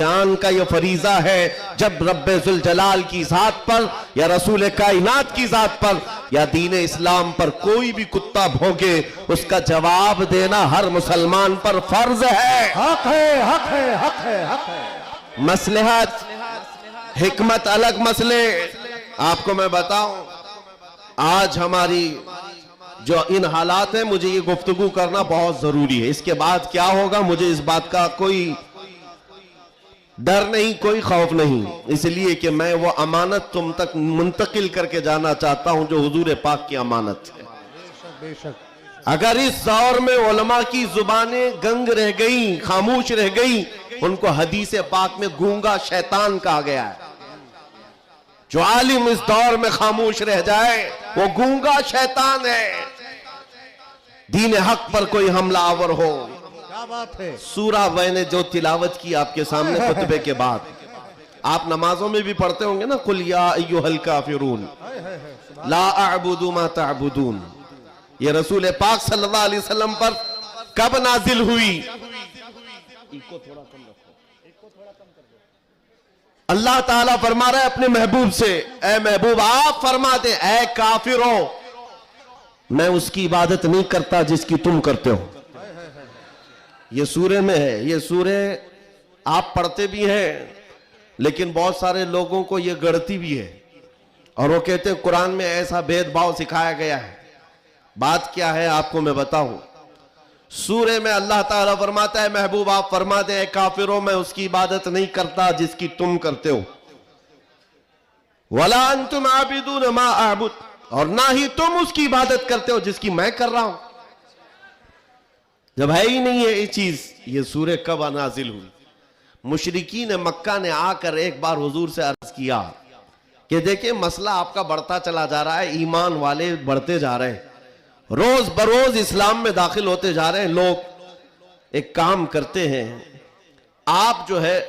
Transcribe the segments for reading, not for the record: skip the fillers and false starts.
بیان کا یہ فریضہ ہے جب رب ذوالجلال کی ذات پر یا رسول کائنات کی ذات پر یا دین اسلام پر کوئی بھی کتا بھونکے اس کا جواب دینا ہر مسلمان پر فرض ہے۔ حق ہے، حق ہے، حق ہے، حق ہے۔ مصلحت حکمت الگ مسئلے آپ کو میں بتاؤں، آج ہماری جو ان حالات ہیں مجھے یہ گفتگو کرنا بہت ضروری ہے۔ اس کے بعد کیا ہوگا مجھے اس بات کا کوئی ڈر نہیں، کوئی خوف نہیں، اس لیے کہ میں وہ امانت تم تک منتقل کر کے جانا چاہتا ہوں جو حضور پاک کی امانت ہے۔ بے شک۔ اگر اس دور میں علماء کی زبانیں گنگ رہ گئیں، خاموش رہ گئیں، ان کو حدیث پاک میں گونگا شیطان کہا گیا ہے۔ جو عالم اس دور میں خاموش رہ جائے وہ گونگا شیطان ہے۔ دین حق پر کوئی حملہ آور ہو، کیا بات ہے۔ سورہ میں نے جو تلاوت کی آپ کے سامنے خطبے کے بعد، آپ نمازوں میں بھی پڑھتے ہوں گے نا، قُلْ يَا أَيُّهَا الْكَافِرُونَ لَا أَعْبُدُ مَا تَعْبُدُونَ، یہ رسول پاک صلی اللہ علیہ وسلم پر کب نازل ہوئی؟ اللہ تعالیٰ فرما رہا ہے اپنے محبوب سے، اے محبوب آپ فرما دیں اے کافروں میں اس کی عبادت نہیں کرتا جس کی تم کرتے ہو۔ یہ سورہ میں ہے، یہ سورہ آپ پڑھتے بھی ہیں لیکن بہت سارے لوگوں کو یہ گڑتی بھی ہے اور وہ کہتے ہیں قرآن میں ایسا بھید بھاؤ سکھایا گیا ہے۔ بات کیا ہے آپ کو میں بتاؤں، سورہ میں اللہ تعالیٰ فرماتا ہے محبوب آپ فرما دیں اے کافروں میں اس کی عبادت نہیں کرتا جس کی تم کرتے ہو، وَلَا أَنْتُمْ عَابِدُونَ مَا أَعْبُدُ، اور نہ ہی تم اس کی عبادت کرتے ہو جس کی میں کر رہا ہوں۔ جب ہے ہی نہیں ہے یہ چیز، یہ سورہ کب نازل ہوئی؟ مشرکین مکہ نے آ کر ایک بار حضور سے عرض کیا کہ دیکھیں مسئلہ آپ کا بڑھتا چلا جا رہا ہے، ایمان والے بڑھتے جا رہے ہیں، روز بروز اسلام میں داخل ہوتے جا رہے ہیں لوگ، ایک کام کرتے ہیں آپ جو ہے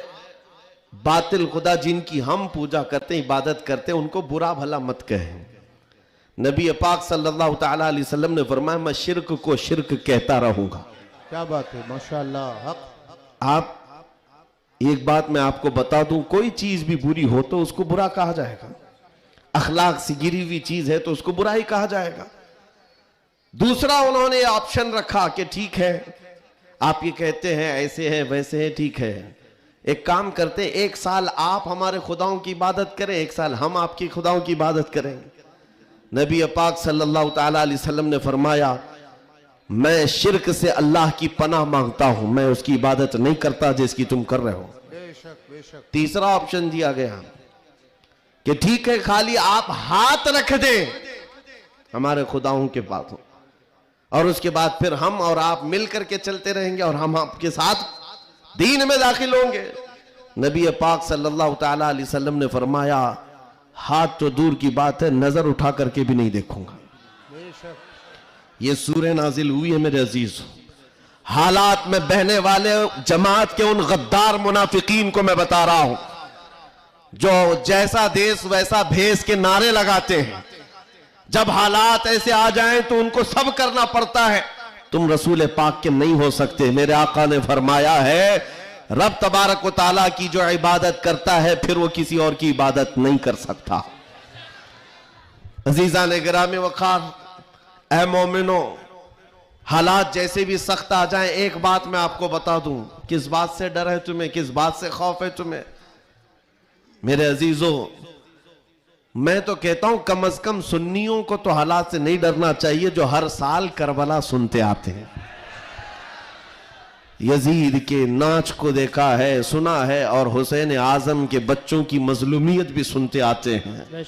باطل خدا جن کی ہم پوجا کرتے ہیں عبادت کرتے ہیں ان کو برا بھلا مت کہیں۔ نبی پاک صلی اللہ تعالیٰ علیہ وسلم نے فرمایا میں شرک کو شرک کہتا رہوں گا۔ کیا بات ہے، ماشاءاللہ، حق۔ آپ ایک بات میں آپ کو بتا دوں، کوئی چیز بھی بری ہو تو اس کو برا کہا جائے گا، اخلاق سے گری ہوئی چیز ہے تو اس کو برا ہی کہا جائے گا۔ دوسرا انہوں نے آپشن رکھا کہ ٹھیک ہے آپ یہ کہتے ہیں ایسے ہیں ویسے ہیں، ٹھیک ہے ایک کام کرتے ایک سال آپ ہمارے خداؤں کی عبادت کریں، ایک سال ہم آپ کی خداؤں کی عبادت کریں۔ نبی پاک صلی اللہ تعالیٰ علیہ وسلم نے فرمایا میں شرک سے اللہ کی پناہ مانگتا ہوں، میں اس کی عبادت نہیں کرتا جس کی تم کر رہے ہو۔ بے شک، بے شک۔ تیسرا آپشن دیا گیا کہ ٹھیک ہے خالی آپ ہاتھ رکھ دیں ہمارے خداؤں کے پاس، اور اس کے بعد پھر ہم اور آپ مل کر کے چلتے رہیں گے اور ہم آپ کے ساتھ دین میں داخل ہوں گے۔ نبی پاک صلی اللہ تعالیٰ علیہ وسلم نے فرمایا ہاتھ تو دور کی بات ہے نظر اٹھا کر کے بھی نہیں دیکھوں گا۔ بے شک۔ یہ سورہ نازل ہوئی ہے میرے عزیز، حالات میں بہنے والے جماعت کے ان غدار منافقین کو میں بتا رہا ہوں جو جیسا دیس ویسا بھیس کے نعرے لگاتے ہیں، جب حالات ایسے آ جائیں تو ان کو سب کرنا پڑتا ہے۔ تم رسول پاک کے نہیں ہو سکتے، میرے آقا نے فرمایا ہے رب تبارک و تعالیٰ کی جو عبادت کرتا ہے پھر وہ کسی اور کی عبادت نہیں کر سکتا۔ عزیزان گرامی وقار، اے مومنوں حالات جیسے بھی سخت آ جائیں ایک بات میں آپ کو بتا دوں، کس بات سے ڈر ہے تمہیں، کس بات سے خوف ہے تمہیں؟ میرے عزیزوں میں تو کہتا ہوں کم از کم سنیوں کو تو حالات سے نہیں ڈرنا چاہیے جو ہر سال کربلا سنتے آتے ہیں، یزید کے ناچ کو دیکھا ہے سنا ہے اور حسین اعظم کے بچوں کی مظلومیت بھی سنتے آتے ہیں۔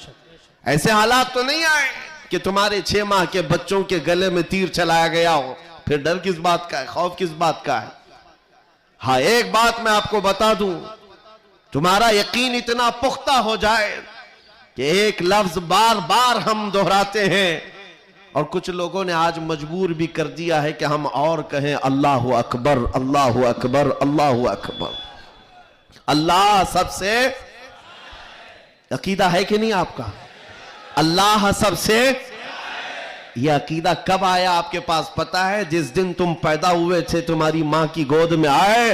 ایسے حالات تو نہیں آئے کہ تمہارے 6 ماہ کے بچوں کے گلے میں تیر چلایا گیا ہو، پھر ڈر کس بات کا ہے، خوف کس بات کا ہے؟ ہاں ایک بات میں آپ کو بتا دوں، تمہارا یقین اتنا پختہ ہو جائے کہ ایک لفظ بار بار ہم دہراتے ہیں اور کچھ لوگوں نے آج مجبور بھی کر دیا ہے کہ ہم اور کہیں اللہ اکبر اللہ اکبر اللہ اکبر۔ اللہ سب سے، عقیدہ ہے کہ نہیں آپ کا؟ اللہ سب سے، یہ عقیدہ کب آیا آپ کے پاس پتہ ہے؟ جس دن تم پیدا ہوئے تھے تمہاری ماں کی گود میں آئے